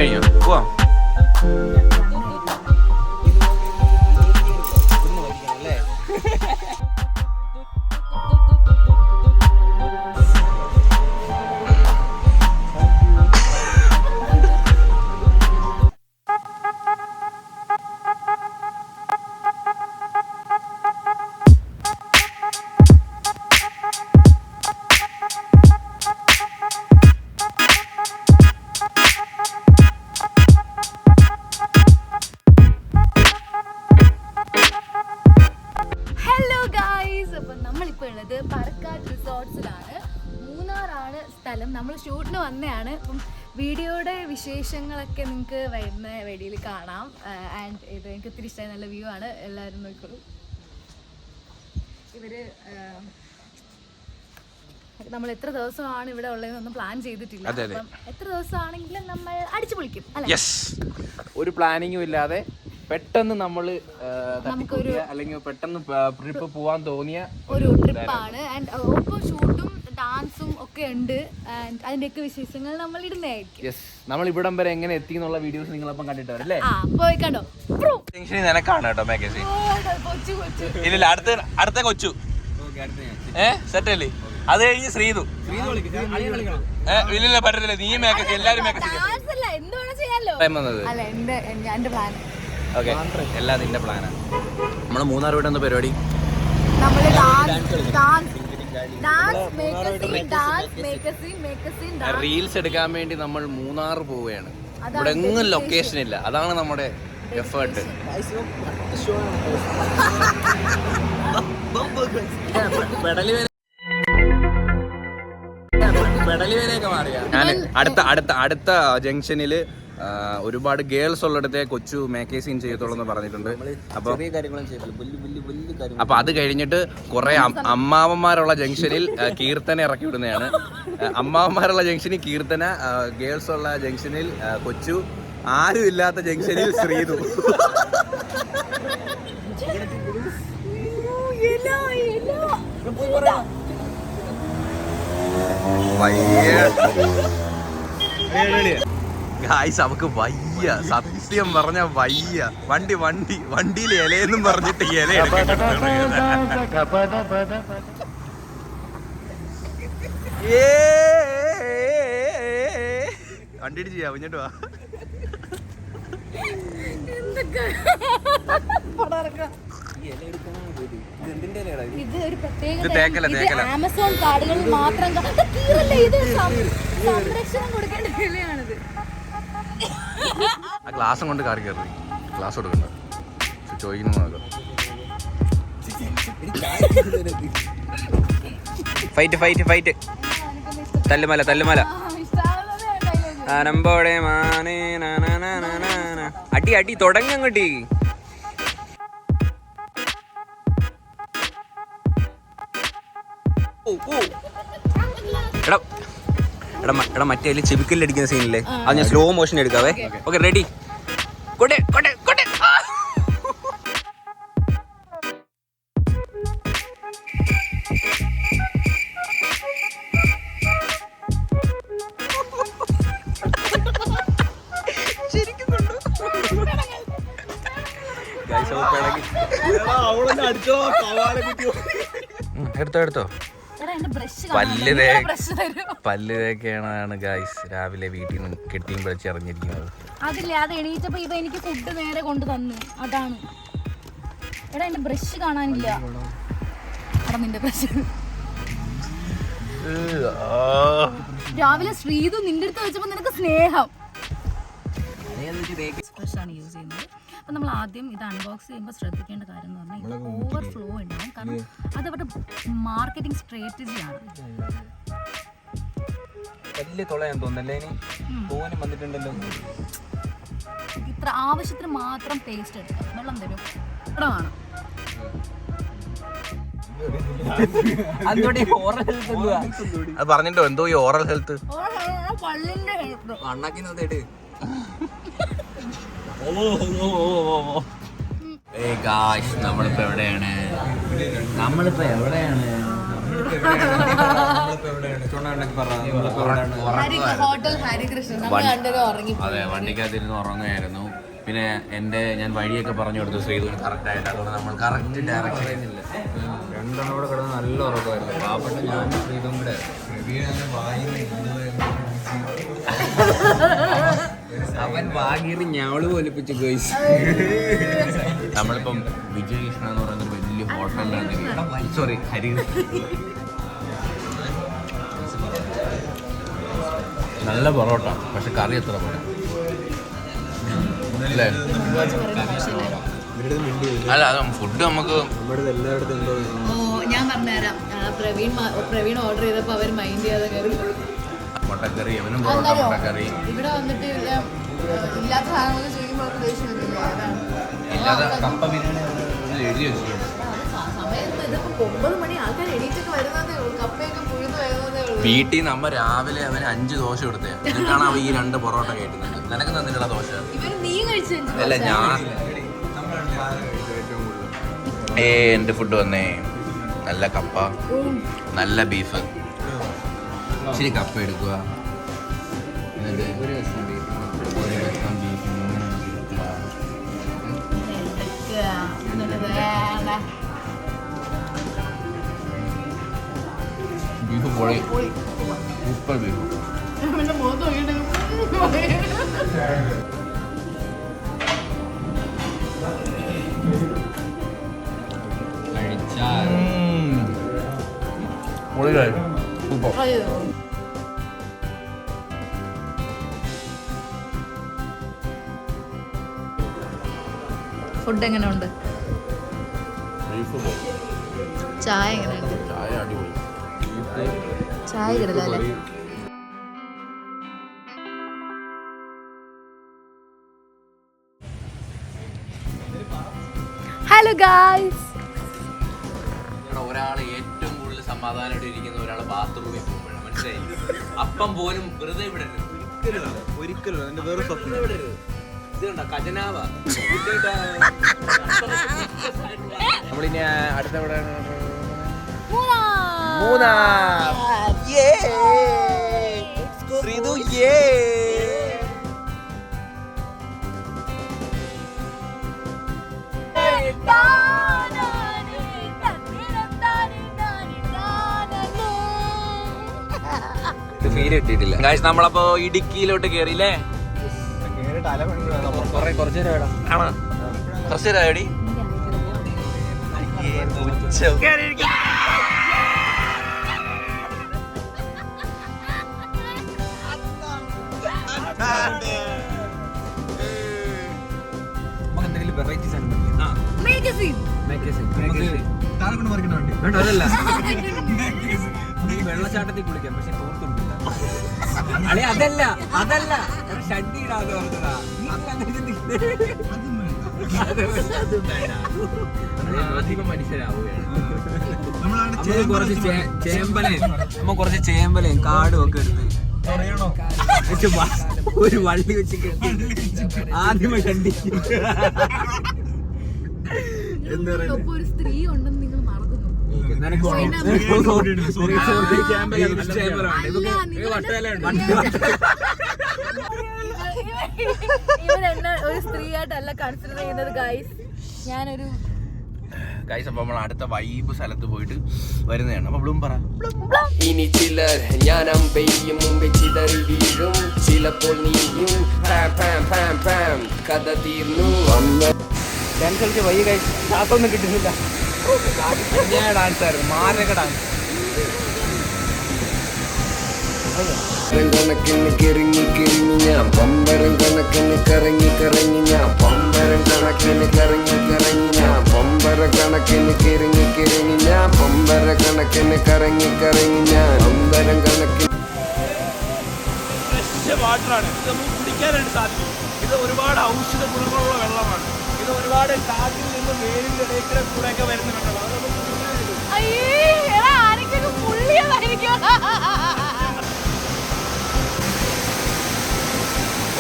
കഴിഞ്ഞോ പോവാം. പറക്കാട് റിസോർട്ട്സിലാണ്. മൂന്നാറാണ് സ്ഥലം. നമ്മൾ ഷൂട്ടിന് വന്നതാണ്. അപ്പം വീഡിയോയുടെ വിശേഷങ്ങളൊക്കെ നിങ്ങൾക്ക് വരുന്ന വീഡിയോയിൽ കാണാം. ആൻഡ് ഇത് എനിക്ക് ഒത്തിരി ഇഷ്ടമായി, നല്ല വ്യൂ ആണ്. എല്ലാവരും നോക്കോളൂ. ഇവര് നമ്മൾ എത്ര ദിവസമാണ് ഇവിടെ ഉള്ളതെന്നൊന്നും പ്ലാൻ ചെയ്തിട്ടില്ല. അപ്പം എത്ര ദിവസമാണെങ്കിലും നമ്മൾ അടിച്ചു പൊളിക്കും അല്ലേ? ഒരു പ്ലാനിങ്ങും ഇല്ലാതെ പെട്ടെന്ന് നമ്മൾ അല്ലെങ്കിൽ പെട്ടെന്ന് ട്രിപ്പ് പോവാൻ തോന്നിയ ഒരു ട്രിപ്പാണ്. ആൻഡ് ഒപ്പം ഷൂട്ടും ഡാൻസും ഒക്കെ ഉണ്ട്. ആൻഡ് അതിന്റെയൊക്കെ വിശേഷങ്ങൾ നമ്മൾ ഇടുന്നതായിരിക്കും. നമ്മൾ ഇവിടം വരെ എങ്ങനെ എത്തി എന്നുള്ള വീഡിയോസ് നിങ്ങളപ്പം കണ്ടിട്ട് വരല്ലേ? പോയി കണ്ടോ? നിനക്കാണ് കേട്ടോ മാഗസിൻ. ഇല്ല, അടുത്ത കൊച്ചു സെറ്റ് അല്ലേ? അത് കഴിഞ്ഞ് ശ്രീതു. ഇല്ല പറ്റത്തില്ല, നീ മാഗസിൻ എല്ലാരും മാഗസിൻ. ഓക്കെ, എല്ലാം നിന്റെ പ്ലാനാണ്. നമ്മള് മൂന്നാർ വീട് എന്താ പരിപാടി? റീൽസ് എടുക്കാൻ വേണ്ടി നമ്മൾ മൂന്നാർ പോവുകയാണ്. ഇവിടെ എങ്ങും ലൊക്കേഷൻ ഇല്ല, അതാണ് നമ്മുടെ എഫേർട്ട്. ഞാൻ അടുത്ത ജംഗ്ഷനില് ഒരുപാട് ഗേൾസ് ഉള്ളിടത്തെ കൊച്ചു മേക്കേജ് സീൻ ചെയ്യത്തുള്ളൂ എന്ന് പറഞ്ഞിട്ടുണ്ട്. അപ്പൊ അത് കഴിഞ്ഞിട്ട് കുറെ അമ്മാവന്മാരുള്ള ജംഗ്ഷനിൽ കീർത്തന ഇറക്കി വിടുന്നതാണ്. അമ്മാവന്മാരുള്ള ജംഗ്ഷനിൽ കീർത്തന, ഗേൾസ് ഉള്ള ജംഗ്ഷനിൽ കൊച്ചു, ആരും ഇല്ലാത്ത ജംഗ്ഷനിൽ ശ്രീതു. ഗായ്സ്, നമുക്ക് വയ്യ, സത്യം പറഞ്ഞ വയ്യ. വണ്ടിയിൽ ഇലയെന്നും പറഞ്ഞിട്ട് ഇല വണ്ടി ചെയ്യാ കുഞ്ഞിട്ട് വാ. ഇത് ഒരു പ്രത്യേക ആമസോൺ കാർഡുകളിൽ മാത്രം സംരക്ഷണം കൊടുക്കേണ്ട ഇലയാണിത്. ആ ഗ്ലാസും കൊണ്ട് കാറി കയറി, ഗ്ലാസ് കൊടുക്കണ്ട, ചോദിക്കുന്നു നോക്കാം. ഫൈറ്റ് തല്ലുമല നമ്പോടെ മാനേ അടി തുടങ്ങി. എടാ മറ്റേ ചെവിക്കല്ലടിക്കുന്ന സീനില്ലേ, അത് ഞാൻ സ്ലോ മോഷൻ എടുക്കാവേ. Okay, ready? എടുത്തോ. പല്ല് തേക്കാണ് ഗൈസ് രാവിലെ വീട്ടിൽ നിന്ന് കെട്ടിയും വിളിച്ച് ഇറങ്ങിയിരിക്കുന്നത്. അതില്ലേ, അത് എണീറ്റപ്പോ ഇവ എനിക്ക് ഫുഡ് നേരെ കൊണ്ട് തന്നു. അതാണ്. എടാ, എന്റെ ബ്രഷ് കാണാനില്ല. എടാ, നിന്റെ ബ്രഷ് രാവിലെ ശ്രീതു നിന്റെ അടുത്ത് വെച്ചപ്പോ നിനക്ക് സ്നേഹം. ബ്രഷാണ് യൂസ് ചെയ്യുന്നത്. അപ്പം നമ്മൾ ആദ്യം ഇത് അൺബോക്സ് ചെയ്യുമ്പോൾ ശ്രദ്ധിക്കേണ്ട കാര്യം എന്ന് പറഞ്ഞാൽ ഇത് ഓവർഫ്ലോ ഉണ്ടാവും. കാരണം അത് അവരുടെ മാർക്കറ്റിംഗ് സ്ട്രാറ്റജിയാണ്. ഇത്ര ആവശ്യത്തിന് മാത്രം പേസ്റ്റ് എടുക്കാം. വെള്ളം തരും, വേണം. അത് പറഞ്ഞിട്ടോ എന്തോ ഈ ഓറൽ ഹെൽത്ത് പല്ലിന്റെ ഹെൽത്ത്. നമ്മളിപ്പോ എവിടെയാണ്? ഹോട്ടൽ ഹരികൃഷ്ണൻ നമ്മൾ രണ്ടുപേരും ഉറങ്ങി. അതെ, വണ്ടിക്കകത്തിരുന്ന് ഉറങ്ങുകയായിരുന്നു. പിന്നെ ഞാൻ വഴിയൊക്കെ പറഞ്ഞു കൊടുത്തു ശ്രീധുവിന് കറക്റ്റായിട്ട്. അതുകൊണ്ട് നമ്മൾ കറക്റ്റ് ഡയറക്ഷൻ രണ്ടെണ്ണം കൂടെ കിടന്ന് നല്ല ഉറക്കമായിരുന്നു. പാവപ്പെട്ട ഞാൻ ശ്രീധും കൂടെ അവൻ വാഗീറി ഞാള് പോലിപ്പിച്ചു ഗൈസ്. നമ്മളിപ്പം വിജയകൃഷ്ണ എന്ന് പറയുന്നൊരു വലിയ ഹോട്ടലിലാണ്. സോറി, ഹരികൃഷ്ണ. നല്ല പൊറോട്ട, പക്ഷെ കറി എത്ര പോലെ അല്ലേ? അല്ല, അത് ഫുഡ് നമുക്ക് ഞാൻ പറഞ്ഞുതരാം. പ്രവീൺ ഓർഡർ ചെയ്തപ്പോൾ അവർ മൈൻഡ് ചെയ്യാതെ കയറി. മുട്ടക്കറി, അവനും പൊറോട്ട മുട്ടക്കറി. ഇവിടെ വന്നിട്ട് ഇല്ലാത്ത സാധനങ്ങൾ ചെയ്യുമ്പോൾ ഇല്ലാതെ കപ്പ ബിരിയാണി എഴുതി വെച്ചിട്ടുണ്ട്. സമയത്ത് ഇതിപ്പോ 9 മണി ആൾക്കാർ എണീറ്റൊക്കെ വരുന്നതേ ഉള്ളൂ. കപ്പയൊക്കെ പുഴുന്ന് വരുന്നതേ ഉള്ളൂ. വീട്ടിൽ നിന്ന് അമ്മ രാവിലെ അവന് 5 ദോശ കൊടുത്തേ, എന്നിട്ടാണ് അവൻ ഈ 2 പൊറോട്ട കേട്ടുന്നത്. നിനക്ക് തന്നിട്ടുള്ള ദോശ ഇവര് നീ കഴിച്ചു. അല്ല, ഞാൻ എന്റെ ഫുഡ് വന്നേ. നല്ല കപ്പ, നല്ല ബീഫ്. ഇച്ചിരി കപ്പ എടുക്കുക, എന്നിട്ട് ഒരു കഷ്ണം ബീഫ് ബീഫ് പൊളി, സൂപ്പർ ബീഫ്. പൊളിയായി, സൂപ്പർ. ഫുഡ് എങ്ങനെയുണ്ട്? ചായ എങ്ങനെയുണ്ട്? ചായ അടിപൊളി. ചായ കിടലല്ലേ? Hello guys. ഒരാള് ഏറ്റവും കൂടുതൽ സമാധാനമായിട്ട് ഇരിക്കുന്ന ഒരാള് ബാത്റൂമിൽ പോകുമ്പോഴാണ് മനസ്സിലായി. അപ്പം പോലും വെറുതെ വിടരുത്, ഒരിക്കലും എന്റെ വേറെ സ്വപ്നം. ഇതുണ്ട ഖജനാവ. നമ്മളിനി അടുത്ത എവിടെയാണ്? മൂന്നാർ. ശ്രീധു ഫീൽ കിട്ടിയിട്ടില്ല. ഗൈസ്, നമ്മളപ്പോ ഇടുക്കിയിലോട്ട് കേറിയില്ലേ? കുറച്ചു നേരം ആണോ? കുറച്ചു നേരം എടി എന്തെങ്കിലും വെറൈറ്റി സാധനം അതല്ല വെള്ളച്ചാട്ടത്തിൽ കുളിക്കാം, പക്ഷെ തോർത്തുണ്ടില്ല. അളി അതല്ല അതല്ല ഷഡ്ഡി ഇടാന്ന് പറഞ്ഞതാ. ആദ്യമ മനുഷ്യരാവുകയാണ്. കുറച്ച് ചേമ്പലയും കാടും ഒക്കെ എടുത്ത് ഒരു വള്ളി വെച്ച് കെട്ടി ആദ്യമ ഷഡ്ഡി. ഒരു സ്ത്രീ ഉണ്ടെന്ന് നിങ്ങൾ മറക്കുന്നു. ഇവരെന്നെ ഒരു സ്ത്രീയായിട്ടല്ല കൺസിഡർ ചെയ്യുന്നത് ഗൈസ്. ഞാനൊരു ഗൈസ്, അപ്പൊ നമ്മൾ അടുത്ത വൈബ് സ്ഥലത്ത് പോയിട്ട് വരുന്നതാണ്. അപ്പൊ ബ്ലൂം പറ. ഇനി ചിലർ ഞാനം പെയ്യും മുമ്പേ ചിതറി വീഴും, ചിലപ്പോൾ നീയും കഥ തീർന്നു. ഡാൻസ് കളിച്ച് വൈകി കഴിച്ച് ശ്വാസമൊന്നും കിട്ടുന്നില്ല. ഡാൻസ് ആയിരുന്നു, മാനൊക്കെ ഡാൻസ്. കണക്കിന് കിറങ്ങി കിറങ്ങി ഞാൻ പമ്പരം കണക്കിന് കറങ്ങി കറങ്ങി ഞാൻ പമ്പരം കണക്കിന് കറങ്ങി കറങ്ങി ഞാൻ പമ്പര കണക്കിന് കിറങ്ങി കിറങ്ങി ഞാൻ പമ്പര കണക്കിന് കറങ്ങി കറങ്ങി ഞാൻ പമ്പരം കണക്കിന്. ഫ്രഷ് വാട്ടറാണ് ഇത്, നമുക്ക് കുടിക്കാനായിട്ട് സാധിക്കും. ഇത് ഒരുപാട് ഔഷധ ഗുണങ്ങളുള്ള വെള്ളമാണ്. ഇത് ഒരുപാട് കാറ്റിൽ നിന്ന് വേരിന്റെ ഇടയ്ക്കിടെ കൂടെയൊക്കെ വരുന്ന വെള്ളമാണ്. അത് നമുക്ക്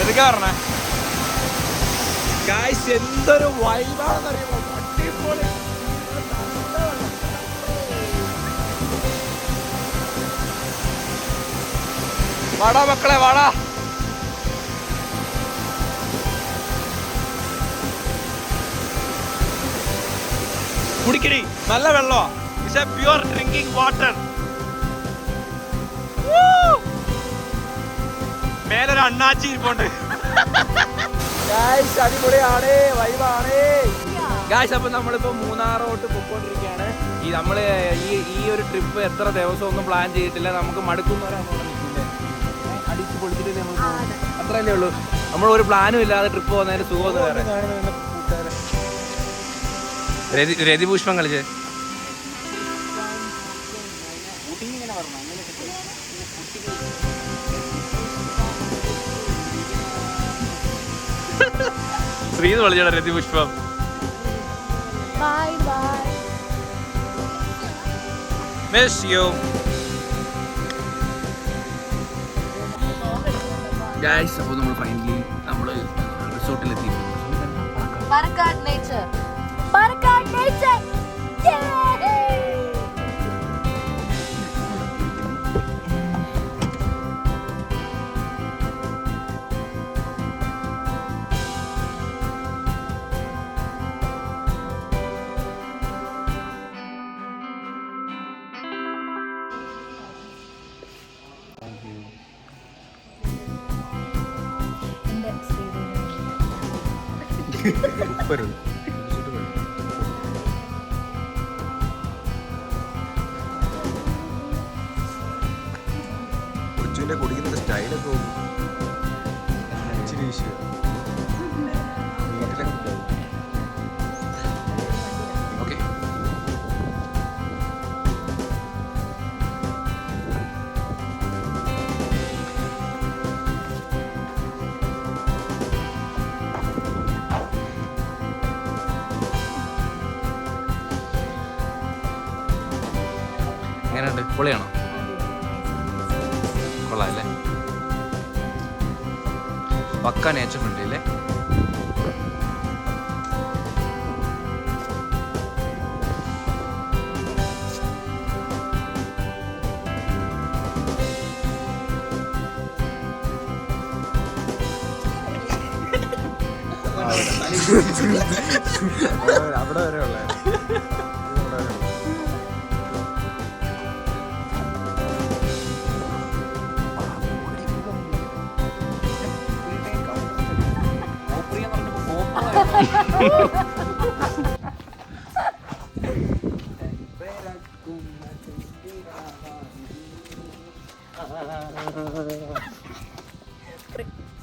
എതൊക്കെ പറഞ്ഞേ ഗായ്സ്, എന്തൊരു വൈബാണെന്നറിയുമോ? അടിപൊളി. വാടാ മക്കളെ വാടാ. കുടിക്കടി, നല്ല വെള്ളമാ. It's a pure drinking water. മേലൊരു അണ്ണാച്ചി ഇരിപ്പുണ്ട്. അടിപൊളിയാണ്, വൈബാണ് ഗായ്സ്. അപ്പൊ നമ്മളിപ്പോ മൂന്നാറോട്ട് പൊക്കോണ്ടിരിക്കുകയാണ്. നമ്മള് ഈ ഒരു ട്രിപ്പ് എത്ര ദിവസം ഒന്നും പ്ലാൻ ചെയ്തിട്ടില്ല. നമുക്ക് മടുക്കുന്നവരാണ് അടിച്ച് പൊളിച്ചിട്ടില്ലേ നമ്മൾ, അത്രയല്ലേ ഉള്ളൂ. നമ്മൾ ഒരു പ്ലാനും ഇല്ലാതെ ട്രിപ്പ് പോകുന്നതിന് സുഖം വേറെ. രതിപുഷ്പം കളിച്ചേ. ശ്രീന്ന് കളിച്ചോടാ രതിപുഷ്പം. Bye bye. Miss you. Guys, അപ്പോൾ നമ്മൾ ഫൈനലി റിസോർട്ടിലെത്തി. Palakkad nature, Palakkad nature. കൊച്ചുവിന്റെ കുടിക്കുന്ന സ്റ്റൈലൊക്കെ ഇച്ചിരി വിഷയം. ഓക്കെ, എങ്ങനെയുണ്ട്? പൊളിയാണോ? കൊള്ളാം അല്ലേ? പക്ക നേച്ചർ ഫ്രണ്ട്ലി അല്ലേ? അവിടെ വരെ ഉള്ള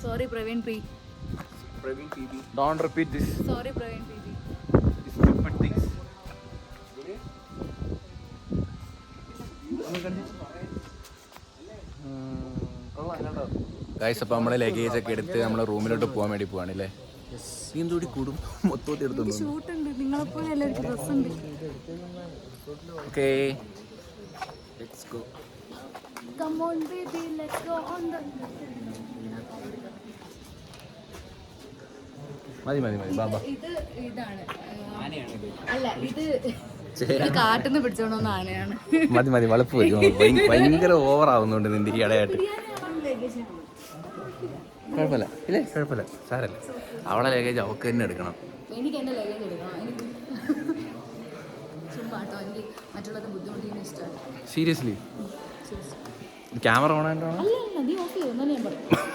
Sorry, Praveen P. Don't repeat this. Sorry, Praveen P. Stupid things. Guys, അപ്പോൾ നമ്മളെ ലഗേജ് ഒക്കെ എടുത്ത് നമ്മളെ റൂമിലോട്ട് പോകാൻ വേണ്ടി പോവാണല്ലേ. നീ എന്തോടി കൂടും മൊത്തത്തിൽ എടുത്തു. ഷൂട്ടുണ്ട്, നിങ്ങളെപ്പോലെ എല്ലാവർക്കും ഡ്രസ് ഉണ്ട്. Okay, let's go. Come on baby, let's go on the. മതി മതി മതി ബാബാ. ഇതാണ് അല്ല, ഇത് കാട്ടിന്ന് പിടിച്ചോണ്ടോന്ന് ആനയാണ്. മതി മതി, വളപ്പ് വരും. ഭയങ്കര ഓവർ ആവുന്നുണ്ട് നിന്റെ ഈ ഇടയായിട്ട്. കുഴപ്പമില്ല, ഇല്ലേ കുഴപ്പമില്ല, സാരല്ല. അവളെ ലഗേജ് അവൾക്ക് തന്നെ എടുക്കണം. എനിക്ക് എന്റെ ലഗേജ് എടുക്കണം. എനിക്ക് ചുമ്മാ കേട്ടോ, എനിക്ക് മറ്റുള്ളത് ബുദ്ധിമുട്ടിന് ഇഷ്ടമാണ്. സീരിയസ്ലി? ക്യാമറ ഓൺ ആയിട്ടാണോ? അല്ല, നീ ഓഫ് ചെയ്യോ? എന്നാലും ഞാൻ പറയാം.